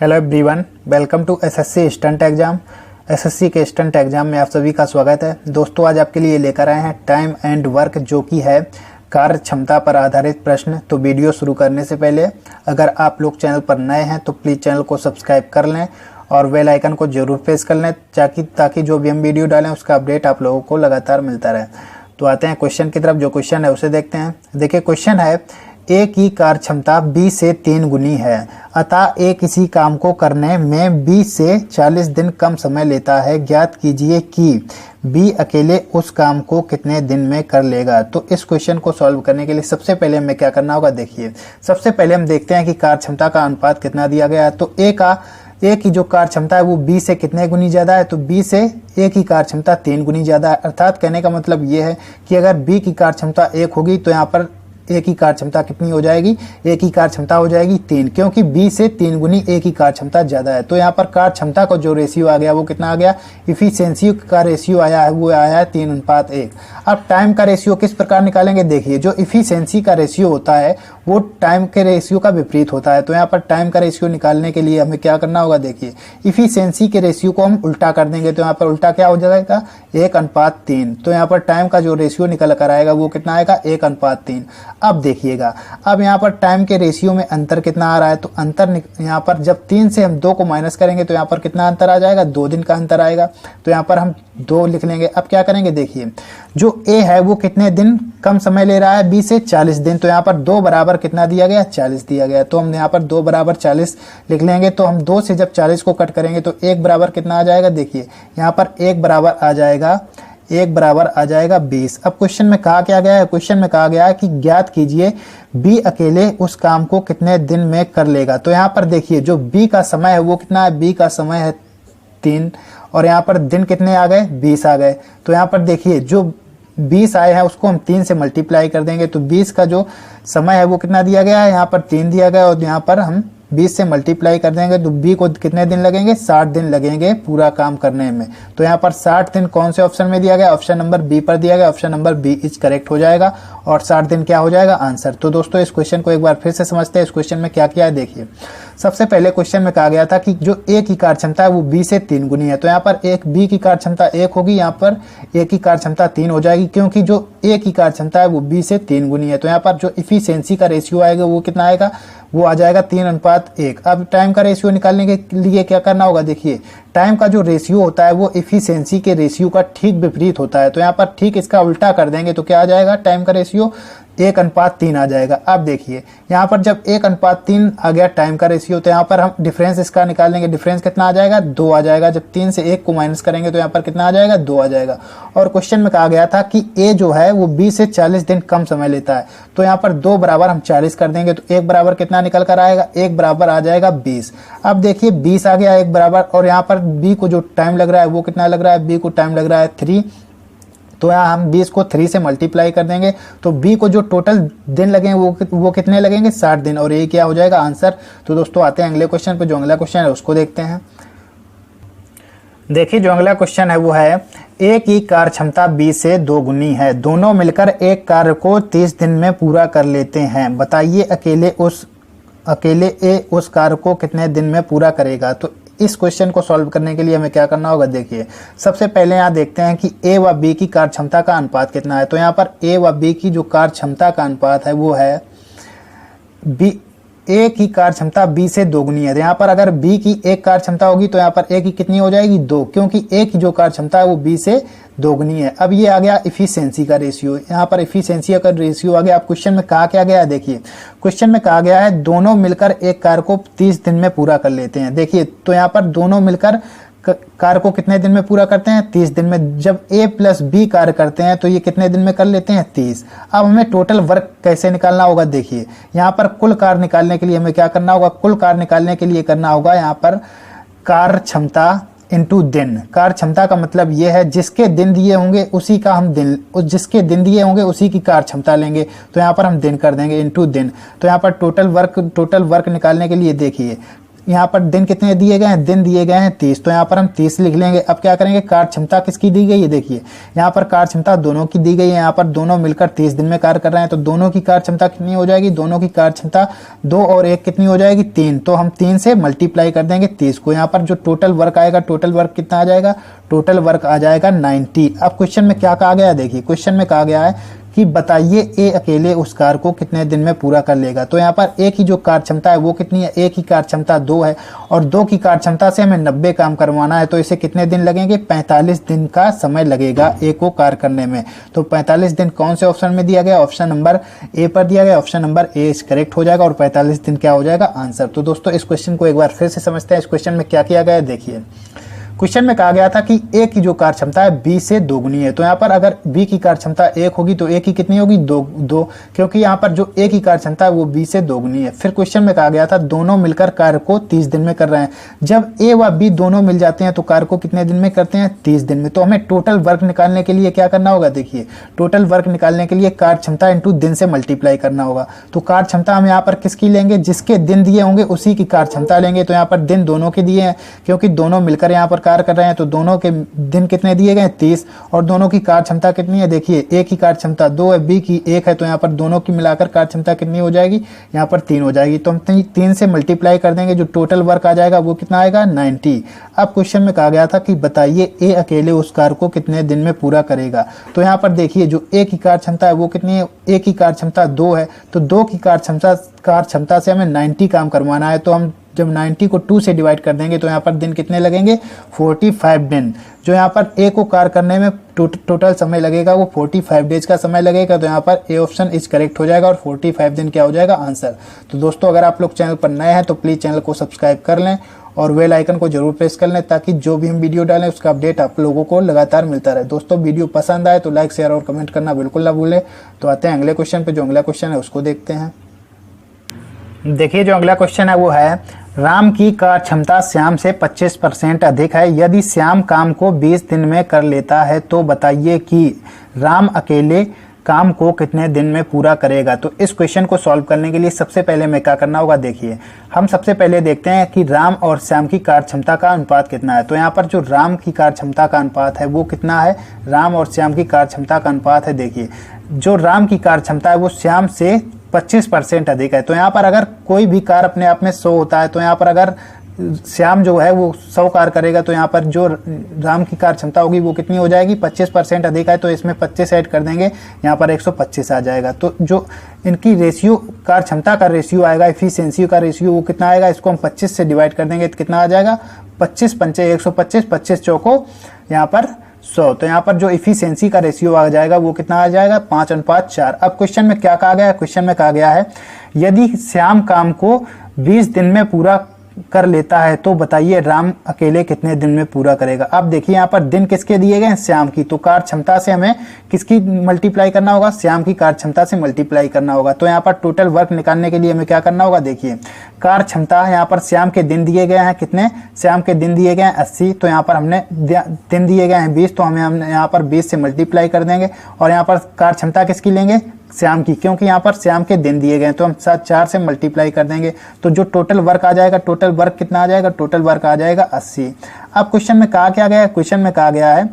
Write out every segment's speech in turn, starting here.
Hello everyone, welcome to SSC stunt exam. SSC के stunt exam में आप सभी का स्वागत है। दोस्तों, आज आपके लिए लेकर आए हैं टाइम एंड वर्क, जो कि है कार्य क्षमता पर आधारित प्रश्न। तो वीडियो शुरू करने से पहले अगर आप लोग चैनल पर नए हैं तो प्लीज़ चैनल को सब्सक्राइब कर लें और बेल आइकन को जरूर प्रेस कर लें ताकि जो भी हम वीडियो डालें उसका अपडेट आप लोगों को लगातार मिलता रहे। तो आते हैं क्वेश्चन की तरफ। जो क्वेश्चन है उसे देखते हैं। देखिए, क्वेश्चन है ए की कार्य क्षमता बी से 3 गुनी है, अतः ए किसी काम को करने में बी से 40 दिन कम समय लेता है। ज्ञात कीजिए कि बी अकेले उस काम को कितने दिन में कर लेगा। तो इस क्वेश्चन को सॉल्व करने के लिए सबसे पहले हमें क्या करना होगा, देखिए सबसे पहले हम देखते हैं कि कार्य क्षमता का अनुपात कितना दिया गया है। तो ए की जो कार्य क्षमता है वो बी से कितने गुनी ज़्यादा है, तो बी से ए की कार्य क्षमता 3 गुनी ज़्यादा है। अर्थात कहने का मतलब ये है कि अगर बी की कार्य क्षमता 1 होगी तो यहाँ पर ए की कार्य क्षमता कितनी हो जाएगी, ए की कार्य क्षमता हो जाएगी 3, क्योंकि बी से 3 गुनी ए की कार्य क्षमता ज़्यादा है। तो यहाँ पर कार्य क्षमता का जो रेशियो आ गया वो कितना आ गया, इफिशियंसी का रेशियो आया है वो आया है 3:1। अब टाइम का रेशियो किस प्रकार निकालेंगे, देखिए जो इफिशियंसी का रेशियो होता है वो टाइम के रेशियो का विपरीत होता है। तो यहाँ पर टाइम का रेशियो निकालने के लिए हमें क्या करना होगा, देखिए इफिशियंसी के रेशियो को हम उल्टा कर देंगे। तो यहाँ पर उल्टा क्या हो जाएगा, 1:3। तो यहाँ पर टाइम का जो रेशियो निकल कर आएगा वो कितना आएगा, 1:3। अब देखिएगा, अब यहाँ पर टाइम के रेशियो में अंतर कितना आ रहा है, तो अंतर यहाँ पर जब 3 से हम 2 को माइनस करेंगे तो यहाँ पर कितना अंतर आ जाएगा, 2 दिन का अंतर आएगा। तो यहाँ पर हम 2 लिख लेंगे। अब क्या करेंगे, देखिए जो ए है वो कितने दिन कम समय ले रहा है, बी से 40 दिन। तो यहाँ पर 2 बराबर कितना दिया गया, 40 दिया गया। तो हम यहाँ पर 2 बराबर 40 लिख लेंगे। तो हम 2 से जब 40 को कट करेंगे तो 1 बराबर कितना आ जाएगा, देखिए यहाँ पर 1 बराबर आ जाएगा 20। अब क्वेश्चन में कहा क्या गया है, क्वेश्चन में कहा गया है कि ज्ञात कीजिए बी अकेले उस काम को कितने दिन में कर लेगा। तो यहाँ पर देखिए जो बी का समय है वो कितना है, बी का समय है 3 और यहाँ पर दिन कितने आ गए, 20 आ गए। तो यहाँ पर देखिए जो 20 आए हैं उसको हम 3 से मल्टीप्लाई कर देंगे। तो 20 का जो समय है वो कितना दिया गया है, यहाँ पर 3 दिया गया और यहाँ पर हम 20 से मल्टीप्लाई कर देंगे तो बी को कितने दिन लगेंगे, 60 दिन लगेंगे पूरा काम करने में। तो यहाँ पर 60 दिन कौन से ऑप्शन में दिया गया, ऑप्शन नंबर बी पर दिया गया। Option number B is correct हो जाएगा और 60 दिन क्या हो जाएगा, आंसर। तो दोस्तों इस क्वेश्चन को एक बार फिर से समझते हैं। इस क्वेश्चन में क्या किया है, देखिए सबसे पहले क्वेश्चन में कहा गया था कि जो ए की कार्य क्षमता है वो बी से 3 गुनी है। तो यहाँ पर एक बी की कार्य क्षमता 1 होगी, यहाँ पर ए की कार्य क्षमता 3 हो जाएगी, क्योंकि जो ए की कार्य क्षमता है वो बी से 3 गुनी है। तो यहाँ पर जो इफिशियंसी का रेशियो आएगा वो कितना आएगा, वो आ जाएगा 3:1। अब टाइम का रेशियो निकालने के लिए क्या करना होगा, देखिए टाइम का जो रेशियो होता है वो इफिशियंसी के रेशियो का ठीक विपरीत होता है। तो यहाँ पर ठीक इसका उल्टा कर देंगे तो क्या आ जाएगा, टाइम का रेशियो 1:3 आ जाएगा। अब देखिए यहाँ पर जब 1:3 आ गया टाइम का रेशियो, तो यहाँ पर हम डिफरेंस इसका निकालेंगे। डिफरेंस कितना आ जाएगा, 2 आ जाएगा। जब 3 से 1 को माइनस करेंगे तो यहाँ पर कितना आ जाएगा, 2 आ जाएगा। और क्वेश्चन में कहा गया था कि ए जो है वो बी से 40 दिन कम समय लेता है। तो यहाँ पर 2 बराबर हम 40 कर देंगे तो 1 बराबर कितना निकल कर आएगा, 1 बराबर आ जाएगा 20। अब देखिए 20 आ गया 1 बराबर, और यहाँ पर बी को जो टाइम लग रहा है वो कितना लग रहा है, बी को टाइम लग रहा है 3। तो यहाँ हम 20 को 3 से मल्टीप्लाई कर देंगे तो बी को जो टोटल दिन लगेंगे वो कितने लगेंगे, 60 दिन, और ये क्या हो जाएगा, आंसर। तो दोस्तों आते हैं अगले क्वेश्चन पे। जो अगला क्वेश्चन है उसको देखते हैं। देखिए जो अगला क्वेश्चन है वो है ए की कार्य क्षमता बी से 2 गुनी है, दोनों मिलकर एक कार्य को 30 दिन में पूरा कर लेते हैं। बताइए अकेले ए उस कार्य को कितने दिन में पूरा करेगा। तो इस क्वेश्चन को सॉल्व करने के लिए हमें क्या करना होगा, देखिए सबसे पहले यहाँ देखते हैं कि ए व बी की कार्य क्षमता का अनुपात कितना है। तो यहाँ पर ए व बी की जो कार्य क्षमता का अनुपात है वो है ए की कार्य क्षमता बी से 2 गुनी है। यहाँ पर अगर बी की एक कार्य क्षमता होगी तो यहाँ पर ए की कितनी हो जाएगी, 2, क्योंकि ए की जो कार्य क्षमता है वो बी से 2 गुनी है। अब ये आ गया इफिशियंसी का रेशियो, यहाँ पर इफिशियंसी का रेशियो आ गया। अब क्वेश्चन में कहा क्या गया है, देखिए क्वेश्चन में कहा गया है दोनों मिलकर एक कार्य को 30 दिन में पूरा कर लेते हैं। देखिए तो यहाँ पर दोनों मिलकर कार्य को कितने दिन में पूरा करते हैं, 30 दिन में। जब ए प्लस बी कार्य करते हैं तो ये कितने दिन में कर लेते हैं, 30। अब हमें टोटल वर्क कैसे निकालना होगा, देखिए यहाँ पर कुल कार्य निकालने के लिए हमें क्या करना होगा, कुल कार्य निकालने के लिए करना होगा यहाँ पर कार्य क्षमता इंटू दिन। कार्य क्षमता का मतलब ये है जिसके दिन दिए होंगे उसी का हम दिन, जिसके दिन दिए होंगे उसी की कार्य क्षमता लेंगे। तो यहाँ पर हम दिन कर देंगे इंटू दिन। तो यहाँ पर टोटल वर्क निकालने के लिए देखिए यहाँ पर दिन कितने दिए गए हैं, दिन दिए गए हैं 30, तो यहाँ पर हम 30 लिख लेंगे। अब क्या करेंगे, कार्य क्षमता किसकी दी गई है, देखिए यहाँ पर कार्य क्षमता दोनों की दी गई है, यहाँ पर दोनों मिलकर 30 दिन में कार्य कर रहे हैं, तो दोनों की कार्य क्षमता कितनी हो जाएगी, दोनों की कार्य क्षमता 2 और 1 कितनी हो जाएगी 3, तो हम 3 से मल्टीप्लाई कर देंगे 30 को। यहाँ पर जो टोटल वर्क आएगा, टोटल वर्क कितना आ जाएगा, टोटल वर्क आ जाएगा 90। अब क्वेश्चन में क्या कहा गया है, देखिए क्वेश्चन में कहा गया है कि बताइए ए अकेले उस कार्य को कितने दिन में पूरा कर लेगा। तो यहाँ पर ए की जो कार्य क्षमता है वो कितनी है, ए की कार्य क्षमता 2 है और 2 की कार्य क्षमता से हमें 90 काम करवाना है, तो इसे कितने दिन लगेंगे, 45 दिन का समय लगेगा ए को कार्य करने में। तो 45 दिन कौन से ऑप्शन में दिया गया, ऑप्शन नंबर ए पर दिया गया, ऑप्शन नंबर ए इस करेक्ट हो जाएगा और 45 दिन क्या हो जाएगा आंसर। तो दोस्तों इस क्वेश्चन को एक बार फिर से समझते हैं। इस क्वेश्चन में क्या किया गया है, देखिए क्वेश्चन में कहा गया था कि ए की जो कार्य क्षमता है बी से दोगुनी है, तो यहाँ पर अगर बी की कार्य क्षमता 1 होगी तो ए की कितनी होगी, 2, क्योंकि यहाँ पर जो ए की कार्य क्षमता है वो बी से दोगुनी है। फिर क्वेश्चन में कहा गया था दोनों मिलकर कार्य को 30 दिन में कर रहे हैं। जब ए व बी दोनों मिल जाते हैं तो कार्य को कितने दिन में करते हैं, 30 दिन में। तो हमें टोटल वर्क निकालने के लिए क्या करना होगा, देखिए टोटल वर्क निकालने के लिए कार्य क्षमता इंटू दिन से मल्टीप्लाई करना होगा। तो कार्य क्षमता हम यहाँ पर किसकी लेंगे, जिसके दिन दिए होंगे उसी की कार्य क्षमता लेंगे। तो यहाँ पर दिन दोनों के दिए हैं, क्योंकि दोनों मिलकर यहाँ पर कार्य कर रहे हैं, तो दोनों के दिन कितने दिए गए 30 और दोनों की कार्य क्षमता कितनी है, देखिए ए की कार्य क्षमता 2 है, बी की 1 है, तो यहाँ पर दोनों की मिलाकर कार्य क्षमता कितनी हो जाएगी, यहाँ पर 3 हो जाएगी। तो हम 3 से मल्टीप्लाई कर देंगे, जो टोटल वर्क आ जाएगा वो कितना आएगा 90। अब क्वेश्चन में कहा गया था कि बताइए ए अकेले उस कार्य को कितने दिन में पूरा करेगा। तो यहाँ पर देखिए जो ए की कार्य क्षमता है वो कितनी है, ए की कार्य क्षमता 2 है, तो 2 की कार्य क्षमता से हमें 90 काम करवाना है। तो हम जब 90 को 2 से डिवाइड कर देंगे तो यहाँ पर दिन कितने लगेंगे, 45 दिन। जो यहाँ पर ए को कार्य करने में टोटल समय लगेगा वो 45 डेज का समय लगेगा, तो यहाँ पर ए ऑप्शन इज करेक्ट हो जाएगा और 45 दिन क्या हो जाएगा आंसर। तो दोस्तों अगर आप लोग चैनल पर नए हैं तो प्लीज़ चैनल को सब्सक्राइब कर लें और बेल आइकन को जरूर प्रेस कर लें, ताकि जो भी हम वीडियो डालें उसका अपडेट आप लोगों को लगातार मिलता रहे। दोस्तों वीडियो पसंद आए तो लाइक शेयर और कमेंट करना बिल्कुल ना भूलें। तो आते हैं अगले क्वेश्चन पे, जो अगला क्वेश्चन है उसको देखते हैं। देखिए जो अगला क्वेश्चन है वो है, राम की कार्य क्षमता श्याम से 25% अधिक है। यदि श्याम काम को 20 दिन में कर लेता है तो बताइए कि राम अकेले काम को कितने दिन में पूरा करेगा। तो इस क्वेश्चन को सॉल्व करने के लिए सबसे पहले हमें क्या करना होगा, देखिए हम सबसे पहले देखते हैं कि राम और श्याम की कार्य क्षमता का अनुपात कितना है। तो यहाँ पर जो राम की कार्य क्षमता का अनुपात है वो कितना है, राम और श्याम की कार्य क्षमता का अनुपात है, देखिए जो राम की कार्य क्षमता है वो श्याम से 25% अधिक है। तो यहाँ पर अगर कोई भी कार्य अपने आप में 100 होता है, तो यहाँ पर अगर श्याम जो है वो 100 कार्य करेगा तो यहाँ पर जो राम की कार्य क्षमता होगी वो कितनी हो जाएगी, 25% अधिक है, तो इसमें 25 ऐड कर देंगे, यहाँ पर 125 आ जाएगा। तो जो इनकी रेशियो कार्य क्षमता का रेशियो आएगा, एफिशिएंसी का रेशियो वो कितना आएगा, इसको हम 25 से डिवाइड कर देंगे तो कितना आ जाएगा, 25 पंचे 125, 25 चौको यहाँ पर 100। तो यहाँ पर जो इफिशियंसी का रेशियो आ जाएगा वो कितना आ जाएगा, 5:4। अब क्वेश्चन में क्या कहा गया है, क्वेश्चन में कहा गया है यदि श्याम काम को 20 दिन में पूरा कर लेता है तो बताइए राम अकेले कितने दिन में पूरा करेगा। अब देखिए यहाँ पर दिन किसके दिए गए हैं, श्याम की, तो कार्य क्षमता से हमें किसकी मल्टीप्लाई करना होगा, श्याम की कार्य क्षमता से मल्टीप्लाई करना होगा। तो यहाँ पर टोटल वर्क निकालने के लिए हमें क्या करना होगा, देखिए कार्य क्षमता यहाँ पर श्याम के दिन दिए गए हैं कितने, श्याम के दिन दिए गए हैं 80, तो यहाँ पर हमने दिन दिए गए हैं 20, तो हम यहाँ पर 20 से मल्टीप्लाई कर देंगे और यहाँ पर कार्य क्षमता किसकी लेंगे, श्याम की, क्योंकि यहाँ पर श्याम के दिन दिए गए हैं, तो हम 4 से मल्टीप्लाई कर देंगे, तो जो टोटल वर्क आ जाएगा, टोटल वर्क कितना आ जाएगा, टोटल वर्क आ जाएगा 80। अब क्वेश्चन में कहा क्या गया है, क्वेश्चन में कहा गया है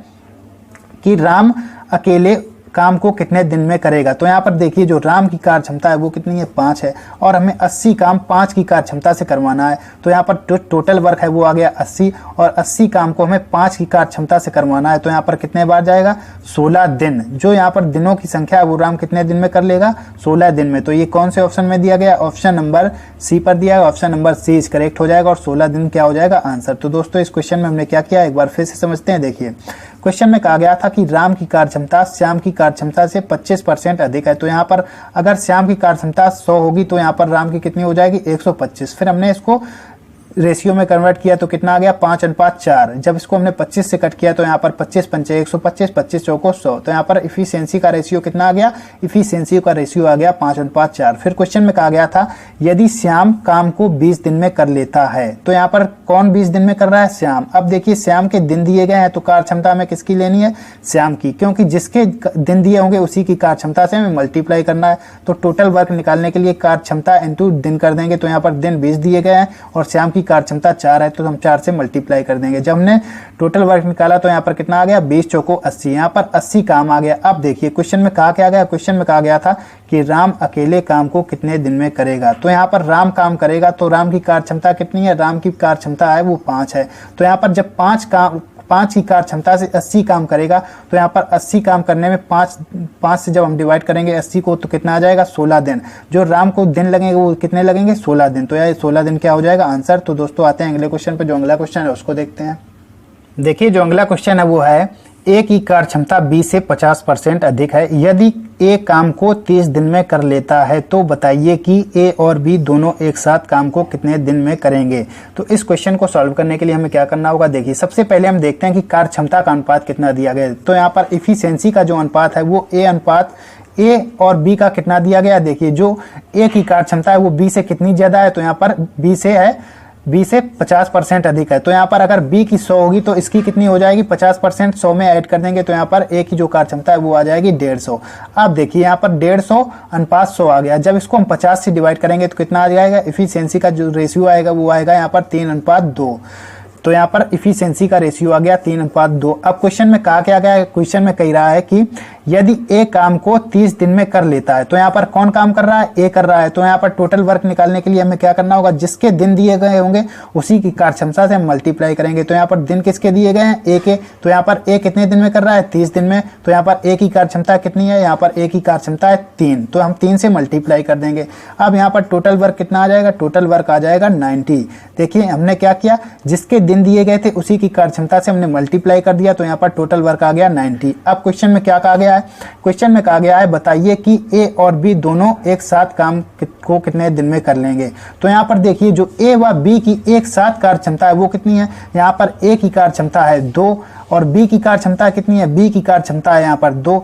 कि राम अकेले काम को कितने दिन में करेगा। तो यहाँ पर देखिए जो राम की कार्य क्षमता है वो कितनी है, 5 है, और हमें 80 काम 5 की कार्य क्षमता से करवाना है। तो यहाँ पर टोटल वर्क है वो आ गया 80, और 80 काम को हमें 5 की कार्य क्षमता से करवाना है। तो यहाँ पर कितने बार जाएगा, 16 दिन। जो यहाँ पर दिनों की संख्या है वो राम कितने दिन में कर लेगा, 16 दिन में। तो ये कौन से ऑप्शन में दिया गया, ऑप्शन नंबर सी पर दिया है, option number C is correct हो जाएगा और 16 दिन क्या हो जाएगा आंसर। तो दोस्तों इस क्वेश्चन में हमने क्या किया, एक बार फिर से समझते हैं। देखिए क्वेश्चन में कहा गया था कि राम की कार्य क्षमता श्याम की कार्य क्षमता से 25% अधिक है। तो यहाँ पर अगर श्याम की कार्य क्षमता 100 होगी तो यहाँ पर राम की कितनी हो जाएगी, 125। फिर हमने इसको रेशियो में कन्वर्ट किया तो कितना आ गया, 5:4। जब इसको हमने 25 से कट किया तो यहाँ पर 25 पंचे 125, 25 चौको 100। तो यहाँ पर इफिशियंसी का रेशियो कितना आ गया, इफिशियंसी का रेशियो आ गया 5:4। फिर क्वेश्चन में कहा गया था यदि श्याम काम को 20 दिन में कर लेता है। तो यहाँ पर कौन 20 दिन में कर रहा है, श्याम। अब देखिए श्याम के दिन दिए गए हैं तो कार्य क्षमता हमें किसकी लेनी है, श्याम की, क्योंकि जिसके दिन दिए होंगे उसी की कार्य क्षमता से हमें मल्टीप्लाई करना है। तो टोटल वर्क निकालने के लिए कार्य क्षमता इंटू दिन कर देंगे। तो यहाँ पर दिन 20 दिए गए हैं और श्याम की की कार्यक्षमता 4 है तो हम 4 से मल्टीप्लाई कर देंगे। जब हमने टोटल वर्क निकाला तो यहाँ पर कितना आ गया, 20 चौको 80, यहाँ पर 80 काम आ गया। अब देखिए क्वेश्चन में कहा क्या गया, क्वेश्चन में कहा गया था कि राम अकेले काम को कितने दिन में करेगा। तो यहाँ पर राम काम करेगा तो राम की कार्यक्षमता कितनी है, राम की कार्यक्षमता है वो 5 है। तो यहाँ पर जब 5 की कार्य क्षमता से 80 काम करेगा तो यहाँ पर 80 काम करने में 5 से जब हम डिवाइड करेंगे 80 को तो कितना आ जाएगा, 16 दिन। जो राम को दिन लगेंगे वो कितने लगेंगे, 16 दिन। तो यार 16 दिन क्या हो जाएगा आंसर। तो दोस्तों आते हैं अगले क्वेश्चन पे। जो अगला क्वेश्चन है उसको देखते हैं। देखिए जो अगला क्वेश्चन है वो है ए की कार्य क्षमता बी से 50% अधिक है। यदि ए काम को 30 दिन में कर लेता है तो बताइए कि ए और बी दोनों एक साथ काम को कितने दिन में करेंगे। तो इस क्वेश्चन को सॉल्व करने के लिए हमें क्या करना होगा, देखिए सबसे पहले हम देखते हैं कि कार्य क्षमता का अनुपात कितना दिया गया है। तो यहाँ पर इफिशियंसी का जो अनुपात है वो ए अनुपात ए और बी का कितना दिया गया है। देखिए जो ए की कार्य क्षमता है वो बी से कितनी ज्यादा है, तो यहाँ पर बी से है, बी से 50% अधिक है। तो यहाँ पर अगर बी की 100 होगी तो इसकी कितनी हो जाएगी, 50% 100 में ऐड कर देंगे तो यहाँ पर ए की जो कार्य क्षमता है वो आ जाएगी 150। अब देखिए यहाँ पर 150 अनुपात 100 आ गया। जब इसको हम 50 से डिवाइड करेंगे तो कितना आ जाएगा, इफिशियंसी का जो रेशियो आएगा वो आएगा यहाँ पर 3:2। तो यहाँ पर इफिशियंसी का रेशियो आ गया 3:2। अब क्वेश्चन में कहा क्या गया है, क्वेश्चन में कह रहा है कि यदि ए काम को 30 दिन में कर लेता है। तो यहाँ पर कौन काम कर रहा है, ए कर रहा है। तो यहाँ पर टोटल वर्क निकालने के लिए हमें क्या करना होगा, जिसके दिन दिए गए होंगे उसी की कार्य क्षमता से हम मल्टीप्लाई करेंगे। तो यहाँ पर दिन किसके दिए गए हैं, ए के। तो यहाँ पर ए कितने दिन में कर रहा है, 30 दिन में। तो यहाँ पर ए की कार्य क्षमता कितनी है, यहाँ पर ए की कार्य क्षमता है 3, तो हम 3 से मल्टीप्लाई कर देंगे। अब यहाँ पर टोटल वर्क कितना आ जाएगा, टोटल वर्क आ जाएगा 90। देखिए हमने क्या किया, जिसके दिन दिए गए थे उसी की कार्य क्षमता से हमने मल्टीप्लाई कर दिया, तो यहाँ पर टोटल वर्क आ गया 90। अब क्वेश्चन में क्या कहा गया है, क्वेश्चन में कहा गया है बताइए कि ए और बी दोनों एक साथ काम को कितने दिन में कर लेंगे। तो यहाँ पर देखिए जो ए व बी की एक साथ कार्य क्षमता है वो कितनी है, यहाँ पर ए की कार्य क्षमता है 2 और बी की कार्य क्षमता कितनी है, बी की कार्य क्षमता है यहाँ पर 2,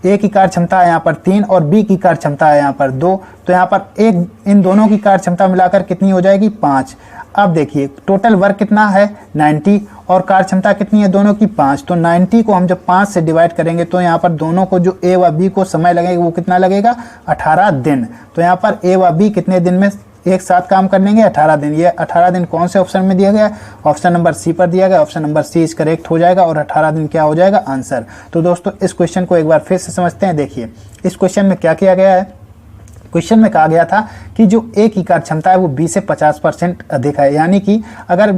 ए की कार्य क्षमता है यहाँ पर 3 और बी की कार्य क्षमता है यहाँ पर 2। तो यहाँ पर एक इन दोनों की कार्य क्षमता मिलाकर कितनी हो जाएगी, 5। अब देखिए टोटल वर्क कितना है 90 और कार्य क्षमता कितनी है दोनों की, 5। तो 90 को हम जब 5 से डिवाइड करेंगे तो यहाँ पर दोनों को जो ए व बी को समय लगेगा वो कितना लगेगा, 18 दिन। तो यहाँ पर ए व बी कितने दिन में एक साथ काम कर लेंगे, 18 दिन। ये 18 दिन कौन से ऑप्शन में दिया गया है, ऑप्शन नंबर सी पर दिया गया। Option number C is correct हो जाएगा और 18 दिन क्या हो जाएगा आंसर। तो दोस्तों इस क्वेश्चन को एक बार फिर से समझते हैं। देखिए इस क्वेश्चन में क्या किया गया है, क्वेश्चन में कहा गया था कि जो ए की कार्य क्षमता है वो बी से 50% अधिक है। यानी कि अगर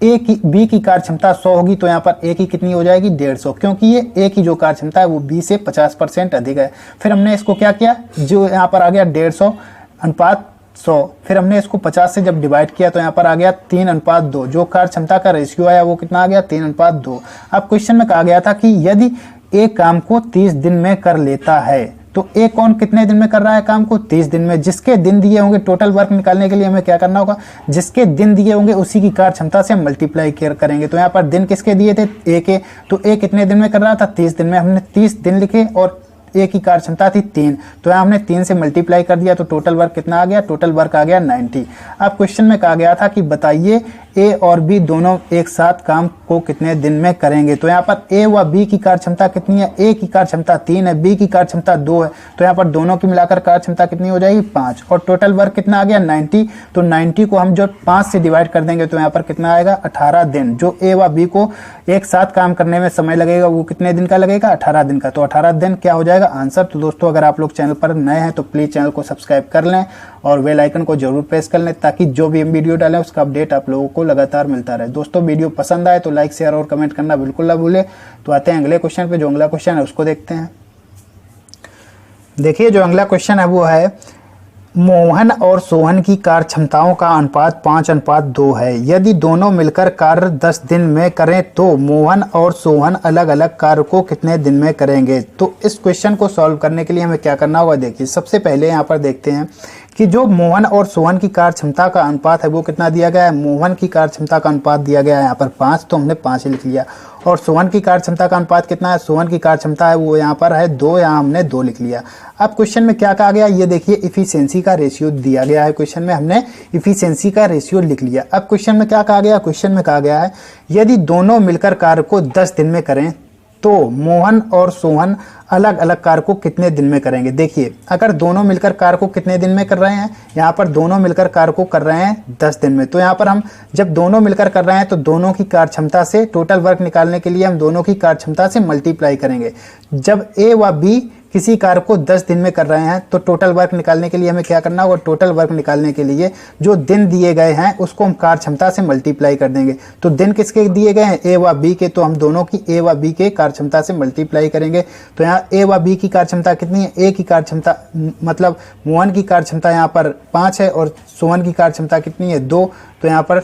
बी की कार्य क्षमता 100 होगी तो यहाँ पर ए की कितनी हो जाएगी, 150, क्योंकि ये ए की जो कार्य क्षमता है वो बी से 50% अधिक है। फिर हमने इसको क्या किया, जो यहाँ पर आ गया 150 अनुपात 100, फिर हमने इसको 50 से जब डिवाइड किया तो यहाँ पर आ गया 3:2। जो कार्य क्षमता का रेशियो आया वो कितना आ गया, 3:2। अब क्वेश्चन में कहा गया था कि यदि ए काम को 30 दिन में कर लेता है, तो ए कौन कितने दिन में कर रहा है काम को, 30 दिन में। जिसके दिन दिए होंगे, टोटल वर्क निकालने के लिए हमें क्या करना होगा, जिसके दिन दिए होंगे उसी की कार्य क्षमता से हम मल्टीप्लाई करेंगे। तो यहाँ पर दिन किसके दिए थे, ए के। तो ए कितने दिन में कर रहा था, 30 दिन में। हमने 30 दिन लिखे और ए की कार्य क्षमता थी 3, तो यहाँ हमने 3 से मल्टीप्लाई कर दिया, तो टोटल वर्क कितना आ गया, टोटल वर्क आ गया 90। अब क्वेश्चन में कहा गया था कि बताइए ए और बी दोनों एक साथ काम को कितने दिन में करेंगे। तो यहाँ पर ए व बी की कार्य क्षमता कितनी है, ए की कार्य क्षमता 3 है, बी की कार्य क्षमता 2 है। तो यहाँ पर दोनों की मिलाकर कार्य क्षमता कितनी हो जाएगी, 5 और टोटल वर्क कितना आ गया 90। तो 90 को हम जो 5 से डिवाइड कर देंगे तो यहाँ पर कितना आएगा, 18 दिन। जो ए व बी को एक साथ काम करने में समय लगेगा वो कितने दिन का लगेगा, 18 दिन का। तो 18 दिन क्या हो जाएगा आंसर। तो दोस्तों अगर आप लोग चैनल पर नए हैं तो प्लीज चैनल को सब्सक्राइब कर लें और बेल आइकन को जरूर प्रेस कर लें, ताकि जो भी हम वीडियो डालें उसका अपडेट आप लोगों को लगातार मिलता रहे। दोस्तों वीडियो पसंद आए तो लाइक शेयर और कमेंट करना बिल्कुल ना भूलें। तो आते हैं अगले क्वेश्चन पे। जो अगला क्वेश्चन है उसको देखते हैं। देखिए जो अगला क्वेश्चन है वो है मोहन और सोहन की कार्य क्षमताओं का अनुपात 5:2 है। यदि दोनों मिलकर कार्य 10 दिन में करें तो मोहन और सोहन अलग अलग कार्य को कितने दिन में करेंगे। तो इस क्वेश्चन को सॉल्व करने के लिए हमें क्या करना होगा, देखिए सबसे पहले यहाँ पर देखते हैं कि जो मोहन और सोहन की कार्य क्षमता का अनुपात है वो कितना दिया गया है। मोहन की कार्य क्षमता का अनुपात दिया गया है यहाँ पर 5, तो हमने 5 लिख लिया। और सोहन की कार्य क्षमता का अनुपात कितना है, सोहन की कार्य क्षमता है वो यहाँ पर है 2, यहाँ हमने 2 लिख लिया। अब क्वेश्चन में क्या कहा गया, ये देखिए इफिशियंसी का रेशियो दिया गया है। क्वेश्चन में हमने इफिशियंसी का रेशियो लिख लिया। अब क्वेश्चन में क्या कहा गया, क्वेश्चन में कहा गया है यदि दोनों मिलकर कार्य को 10 दिन में करें तो मोहन और सोहन अलग अलग कार्य को कितने दिन में करेंगे। देखिए अगर दोनों मिलकर कार्य को कितने दिन में कर रहे हैं, यहाँ पर दोनों मिलकर कार्य को कर रहे हैं 10 दिन में। तो यहाँ पर हम जब दोनों मिलकर कर रहे हैं तो दोनों की कार्य क्षमता से टोटल वर्क निकालने के लिए हम दोनों की कार्य क्षमता से मल्टीप्लाई करेंगे। जब ए व बी किसी कार्य को 10 दिन में कर रहे हैं तो टोटल वर्क निकालने के लिए हमें क्या करना होगा, टोटल वर्क निकालने के लिए जो दिन दिए गए हैं उसको हम कार्य क्षमता से मल्टीप्लाई कर देंगे। तो दिन किसके दिए गए हैं, ए व बी के, तो हम दोनों की ए व बी के कार्य क्षमता से मल्टीप्लाई करेंगे। तो यहाँ ए व बी की कार्य क्षमता कितनी है, ए की कार्य क्षमता मतलब मोहन की कार्य क्षमता यहाँ पर 5 है और सोहन की कार्य क्षमता कितनी है 2। तो यहाँ पर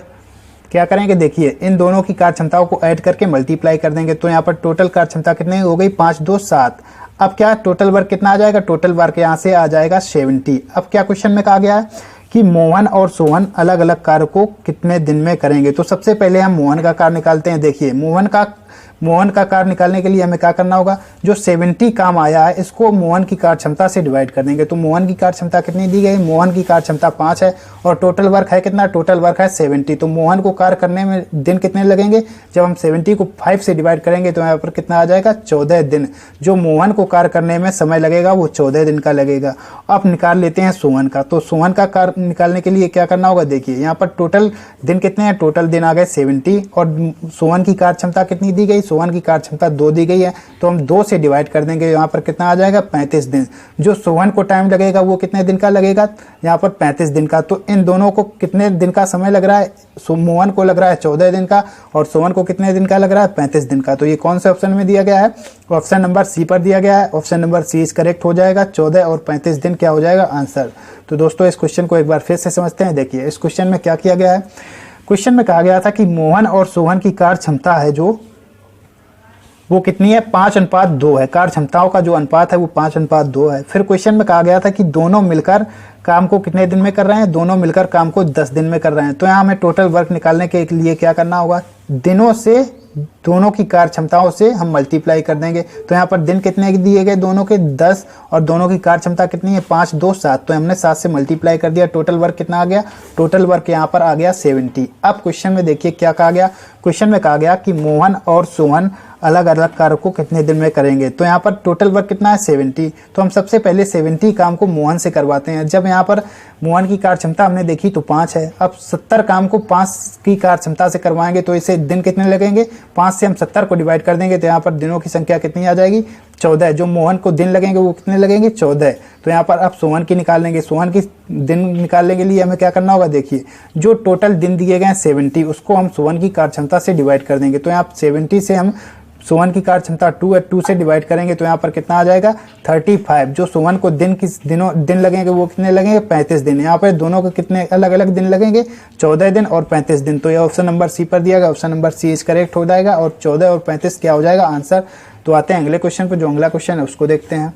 क्या करेंगे, देखिए इन दोनों की कार्य क्षमताओं को ऐड करके मल्टीप्लाई कर देंगे। तो यहाँ पर टोटल कार्य क्षमता कितनी हो गई, 5 2 7। अब क्या टोटल वर्क कितना आ जाएगा, टोटल वर्क यहाँ से आ जाएगा 70। अब क्या क्वेश्चन में कहा गया है कि मोहन और सोहन अलग अलग कार्य को कितने दिन में करेंगे। तो सबसे पहले हम मोहन का कार्य निकालते हैं। देखिए मोहन का कार्य निकालने के लिए हमें क्या करना होगा, जो 70 काम आया है इसको मोहन की कार्य क्षमता से डिवाइड कर देंगे। तो मोहन की कार्य क्षमता कितनी दी गई, मोहन की कार्य क्षमता 5 है और टोटल वर्क है कितना, टोटल वर्क है 70। तो मोहन को कार्य करने में दिन कितने लगेंगे, जब हम 70 को 5 से डिवाइड करेंगे तो यहाँ पर कितना आ जाएगा 14 दिन। जो मोहन को कार्य करने में समय लगेगा वो 14 दिन का लगेगा। अब निकाल लेते हैं सोहन का। तो सोहन का कार्य निकालने के लिए क्या करना होगा, देखिए यहाँ पर टोटल दिन कितने हैं, टोटल दिन आ गए 70 और सोहन की कार्य क्षमता कितनी दी गई, सोहन की कार्य क्षमता 2 दी गई है। तो हम 2 से डिवाइड कर देंगे, यहाँ पर कितना आ जाएगा 35 दिन। जो सोहन को टाइम लगेगा वो कितने दिन का लगेगा, यहाँ पर 35 दिन का। तो इन दोनों को कितने दिन का समय लग रहा है, मोहन को लग रहा है 14 दिन का और सोहन को कितने दिन का लग रहा है 35 दिन का। तो ये कौन से ऑप्शन में दिया गया है, ऑप्शन नंबर सी पर दिया गया है। Option number C is correct हो जाएगा, 14 और 35 दिन क्या हो जाएगा आंसर। तो दोस्तों इस क्वेश्चन को एक बार फिर से समझते हैं। देखिए इस क्वेश्चन में क्या किया गया है, क्वेश्चन में कहा गया था कि मोहन और सोहन की कार्य क्षमता है जो वो कितनी है, 5:2 है। कार्य क्षमताओं का जो अनुपात है वो 5:2 है। फिर क्वेश्चन में कहा गया था कि दोनों मिलकर काम को कितने दिन में कर रहे हैं, दोनों मिलकर काम को 10 दिन में कर रहे हैं। तो यहाँ हमें टोटल वर्क निकालने के लिए क्या करना होगा, दिनों से दोनों की कार्य क्षमताओं से हम मल्टीप्लाई कर देंगे। तो यहाँ पर दिन कितने दिए गए, दोनों के 10 और दोनों की कार्य क्षमता कितनी है 5 2 7। तो हमने 7 से मल्टीप्लाई कर दिया। टोटल वर्क कितना आ गया, टोटल वर्क यहाँ पर आ गया 70। अब क्वेश्चन में देखिए क्या कहा गया, क्वेश्चन में कहा गया कि मोहन और सोहन अलग अलग कार्य को कितने दिन में करेंगे। तो यहाँ पर टोटल वर्क कितना है 70। तो हम सबसे पहले 70 काम को मोहन से करवाते हैं। जब यहाँ पर मोहन की कार्य क्षमता हमने देखी तो 5 है। अब 70 काम को 5 की कार्य क्षमता से करवाएंगे तो इसे दिन कितने लगेंगे, 5 से हम 70 को डिवाइड कर देंगे तो यहाँ पर दिनों की संख्या कितनी आ जाएगी 14। जो मोहन को दिन लगेंगे वो कितने लगेंगे 14। तो यहाँ पर अब सोहन की निकालेंगे। सोहन की दिन निकालने के लिए हमें क्या करना होगा, देखिए जो टोटल दिन दिए गए हैं 70 उसको हम सोहन की कार्य क्षमता से डिवाइड कर देंगे। तो यहाँ 70 से हम सोहन की कार्य क्षमता 2 है, 2 से डिवाइड करेंगे तो यहाँ पर कितना आ जाएगा 35। जो सोहन को दिन लगेंगे वो कितने लगेंगे 35 दिन। यहाँ पर दोनों के कितने अलग अलग दिन लगेंगे 14 दिन और 35 दिन। तो ये ऑप्शन नंबर सी पर दिया गया, option number C is correct हो जाएगा और 14 और 35 क्या हो जाएगा आंसर। तो आते हैं अगले क्वेश्चन पर। जो अगला क्वेश्चन है उसको देखते हैं।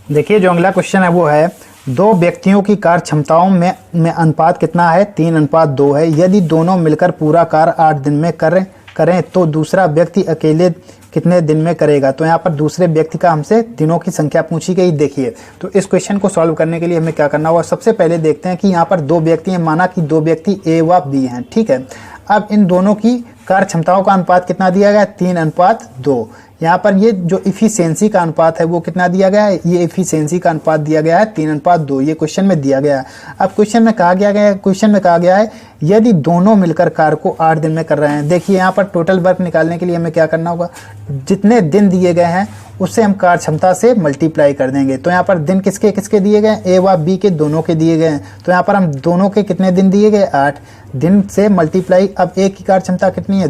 देखिए जो अगला क्वेश्चन है वो है, दो व्यक्तियों की कार्य क्षमताओं में अनुपात कितना है, 3:2 है। यदि दोनों मिलकर पूरा कार्य 8 दिन में करें तो दूसरा व्यक्ति अकेले कितने दिन में करेगा। तो यहाँ पर दूसरे व्यक्ति का हमसे दिनों की संख्या पूछी गई। देखिए तो इस क्वेश्चन को सॉल्व करने के लिए हमें क्या करना होगा, सबसे पहले देखते हैं कि यहाँ पर 2 व्यक्ति हैं, माना कि 2 व्यक्ति ए व बी हैं, ठीक है। अब इन दोनों की कार्य क्षमताओं का अनुपात कितना दिया गया है 3:2। यहाँ पर ये जो इफिशियंसी का अनुपात है वो कितना दिया गया है, ये इफिशियंसी का अनुपात दिया गया है 3:2। ये क्वेश्चन में दिया गया है। अब क्वेश्चन में कहा गया है यदि दोनों मिलकर कार्य को 8 दिन में कर रहे हैं। देखिए यहाँ पर टोटल वर्क निकालने के लिए हमें क्या करना होगा, जितने दिन दिए गए हैं उससे हम कार्य क्षमता से मल्टीप्लाई कर देंगे। तो यहाँ पर दिन किसके किसके दिए गए, ए व बी के दोनों के दिए गए हैं। तो यहाँ पर हम दोनों के कितने दिन दिए गए 8 दिन से मल्टीप्लाई। अब ए की कार्य क्षमता कितनी है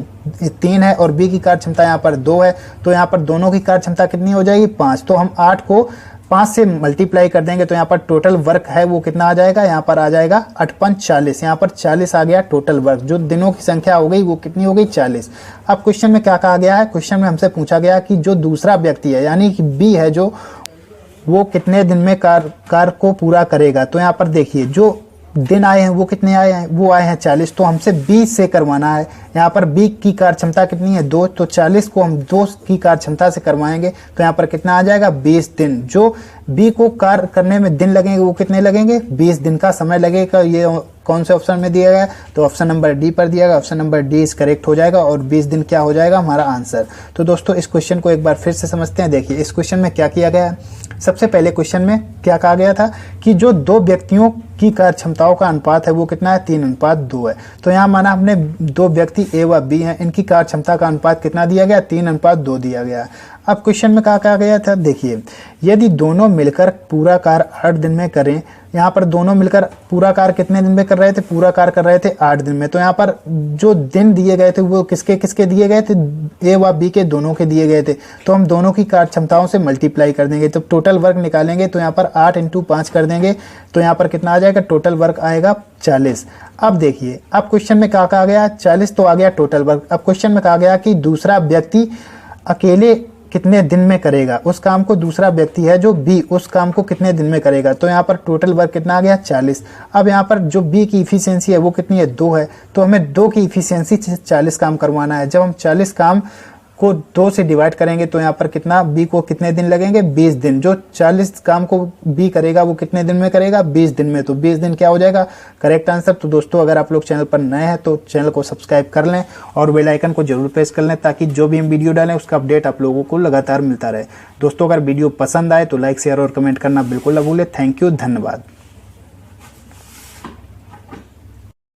3 है और बी की कार्य क्षमता यहाँ पर 2 है। तो यहाँ पर दोनों की कार्य क्षमता कितनी हो जाएगी 5। तो हम 8 को 5 से मल्टीप्लाई कर देंगे तो यहाँ पर टोटल वर्क है वो कितना आ जाएगा, यहाँ पर आ जाएगा 8×5 40। यहाँ पर 40 आ गया टोटल वर्क। जो दिनों की संख्या हो गई वो कितनी हो गई 40। अब क्वेश्चन में क्या कहा गया है, क्वेश्चन में हमसे पूछा गया कि जो दूसरा व्यक्ति है यानी कि बी है जो वो कितने दिन में कार्य को पूरा करेगा। तो यहाँ पर देखिए जो दिन आए हैं वो कितने आए हैं, वो आए हैं 40। तो हमसे 20 से करवाना है। यहाँ पर बी की कार्य क्षमता कितनी है 2, तो 40 को हम 2 की कार्य क्षमता से करवाएंगे तो यहाँ पर कितना आ जाएगा 20 दिन। जो बी को कार्य करने में दिन लगेंगे, वो कितने लगेंगे? 20 दिन का समय लगेगा। ये कौन से ऑप्शन में दिया गया है? तो ऑप्शन नंबर डी पर दिया गया। Option number D is correct हो जाएगा और 20 दिन क्या हो जाएगा हमारा आंसर। तो दोस्तों इस क्वेश्चन को एक बार फिर से समझते हैं। देखिए इस क्वेश्चन में क्या किया गया है। सबसे पहले क्वेश्चन में क्या कहा गया था कि जो दो व्यक्तियों की कार्य क्षमताओं का अनुपात है वो कितना है? 3:2 है। तो यहाँ माना हमने दो व्यक्ति ए व बी हैं, इनकी कार्य क्षमता का अनुपात कितना दिया गया? 3:2 दिया गया। अब क्वेश्चन में क्या कहा गया था? देखिए यदि दोनों मिलकर पूरा कार्य 8 दिन में करें, यहाँ पर दोनों मिलकर पूरा कार्य कितने दिन में कर रहे थे? पूरा कार्य कर रहे थे 8 दिन में। तो यहाँ पर जो दिन दिए गए थे वो किसके किसके दिए गए थे? ए व बी के दोनों के दिए गए थे। तो हम दोनों की कार्य क्षमताओं से मल्टीप्लाई कर देंगे, तो टोटल वर्क निकालेंगे। तो यहाँ पर 8 × 5 कर देंगे, तो यहाँ पर कितना आ जाएगा? टोटल वर्क आएगा 40। अब देखिए अब क्वेश्चन में क्या कहा गया? 40 तो आ गया टोटल वर्क। अब क्वेश्चन में कहा गया कि दूसरा व्यक्ति अकेले कितने दिन में करेगा उस काम को। दूसरा व्यक्ति है जो बी, उस काम को कितने दिन में करेगा। तो यहाँ पर टोटल वर्क कितना आ गया? 40। अब यहाँ पर जो बी की इफिशियंसी है वो कितनी है? 2 है। तो हमें 2 की इफिशियंसी से 40 काम करवाना है। जब हम 40 काम को 2 से डिवाइड करेंगे तो यहाँ पर कितना, बी को कितने दिन लगेंगे? 20 दिन। जो 40 काम को बी करेगा वो कितने दिन में करेगा? 20 दिन में। तो 20 दिन क्या हो जाएगा? Correct answer. तो दोस्तों अगर आप लोग चैनल पर नए हैं तो चैनल को सब्सक्राइब कर लें और बेल आइकन को जरूर प्रेस कर लें, ताकि जो भी हम वीडियो डालें उसका अपडेट आप लोगों को लगातार मिलता रहे। दोस्तों अगर वीडियो पसंद आए तो लाइक शेयर और कमेंट करना बिल्कुल ना भूलें। थैंक यू, धन्यवाद।